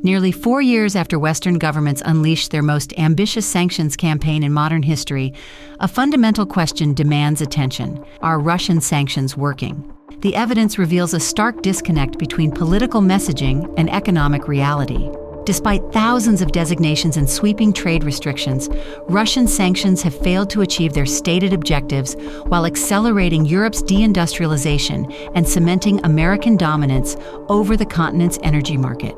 Nearly 4 years after Western governments unleashed their most ambitious sanctions campaign in modern history, a fundamental question demands attention. Are Russian sanctions working? The evidence reveals a stark disconnect between political messaging and economic reality. Despite thousands of designations and sweeping trade restrictions, Russian sanctions have failed to achieve their stated objectives while accelerating Europe's deindustrialization and cementing American dominance over the continent's energy market.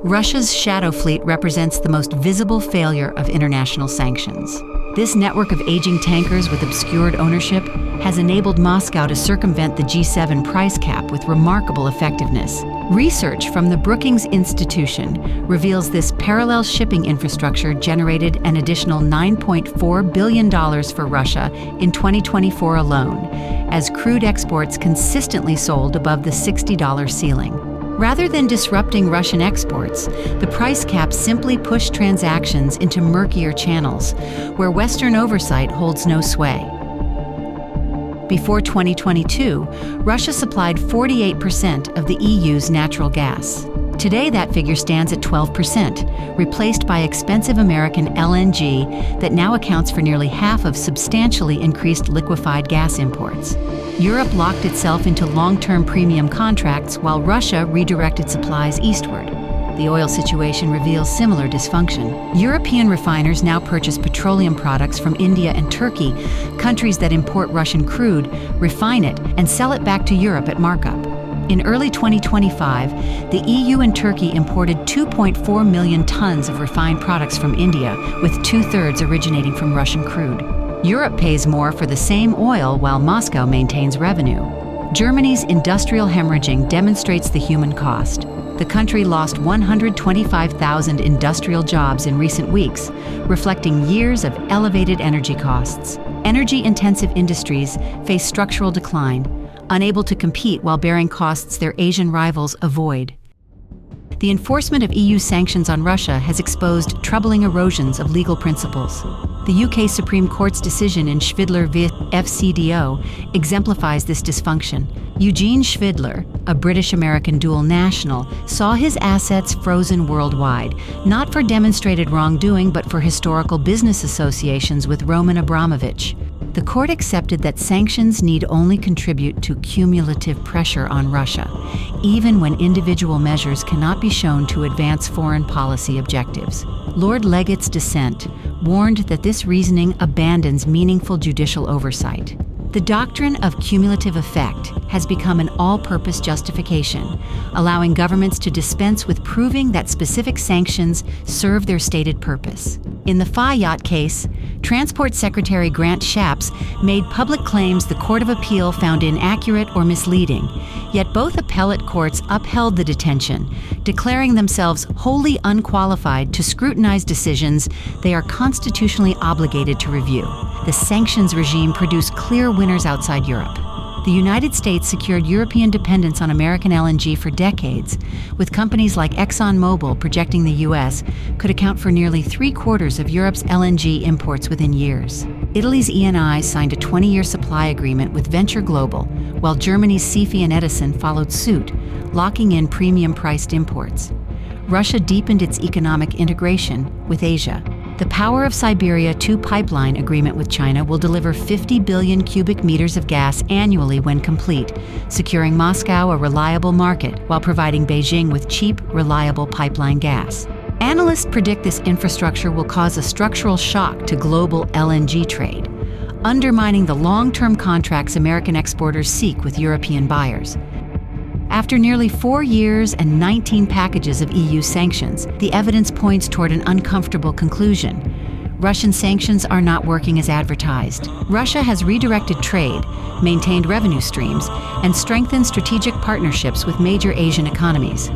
Russia's shadow fleet represents the most visible failure of international sanctions. This network of aging tankers with obscured ownership has enabled Moscow to circumvent the G7 price cap with remarkable effectiveness. Research from the Brookings Institution reveals this parallel shipping infrastructure generated an additional $9.4 billion for Russia in 2024 alone, as crude exports consistently sold above the $60 ceiling. Rather than disrupting Russian exports, the price cap simply pushed transactions into murkier channels, where Western oversight holds no sway. Before 2022, Russia supplied 48% of the EU's natural gas. Today, that figure stands at 12%, replaced by expensive American LNG that now accounts for nearly half of substantially increased liquefied gas imports. Europe locked itself into long-term premium contracts while Russia redirected supplies eastward. The oil situation reveals similar dysfunction. European refiners now purchase petroleum products from India and Turkey, countries that import Russian crude, refine it, and sell it back to Europe at markup. In early 2025, the EU and Turkey imported 2.4 million tons of refined products from India, with 2/3 originating from Russian crude. Europe pays more for the same oil while Moscow maintains revenue. Germany's industrial hemorrhaging demonstrates the human cost. The country lost 125,000 industrial jobs in recent weeks, reflecting years of elevated energy costs. Energy-intensive industries face structural decline, unable to compete while bearing costs their Asian rivals avoid. The enforcement of EU sanctions on Russia has exposed troubling erosions of legal principles. The UK Supreme Court's decision in Shvidler v. FCDO exemplifies this dysfunction. Eugene Shvidler, a British-American dual national, saw his assets frozen worldwide, not for demonstrated wrongdoing but for historical business associations with Roman Abramovich. The court accepted that sanctions need only contribute to cumulative pressure on Russia, even when individual measures cannot be shown to advance foreign policy objectives. Lord Legate's dissent warned that this reasoning abandons meaningful judicial oversight. The doctrine of cumulative effect has become an all-purpose justification, allowing governments to dispense with proving that specific sanctions serve their stated purpose. In the Phi Yacht case, Transport Secretary Grant Shapps made public claims the Court of Appeal found inaccurate or misleading, yet both appellate courts upheld the detention, declaring themselves wholly unqualified to scrutinize decisions they are constitutionally obligated to review. The sanctions regime produced clear winners outside Europe. The United States secured European dependence on American LNG for decades, with companies like ExxonMobil projecting the U.S. could account for nearly 3/4 of Europe's LNG imports within years. Italy's Eni signed a 20-year supply agreement with Venture Global, while Germany's Sifi and Edison followed suit, locking in premium-priced imports. Russia deepened its economic integration with Asia. The Power of Siberia 2 pipeline agreement with China will deliver 50 billion cubic meters of gas annually when complete, securing Moscow a reliable market while providing Beijing with cheap, reliable pipeline gas. Analysts predict this infrastructure will cause a structural shock to global LNG trade, undermining the long-term contracts American exporters seek with European buyers. After nearly 4 years and 19 packages of EU sanctions, the evidence points toward an uncomfortable conclusion. Russian sanctions are not working as advertised. Russia has redirected trade, maintained revenue streams, and strengthened strategic partnerships with major Asian economies.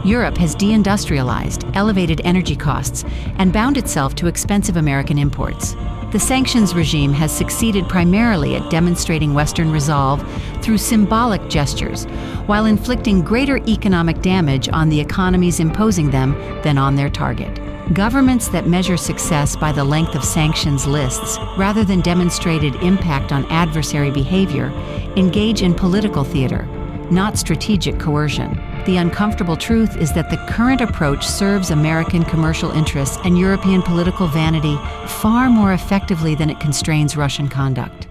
Europe has deindustrialized, elevated energy costs, and bound itself to expensive American imports. The sanctions regime has succeeded primarily at demonstrating Western resolve through symbolic gestures, while inflicting greater economic damage on the economies imposing them than on their target. Governments that measure success by the length of sanctions lists, rather than demonstrated impact on adversary behavior, engage in political theater, not strategic coercion. The uncomfortable truth is that the current approach serves American commercial interests and European political vanity far more effectively than it constrains Russian conduct.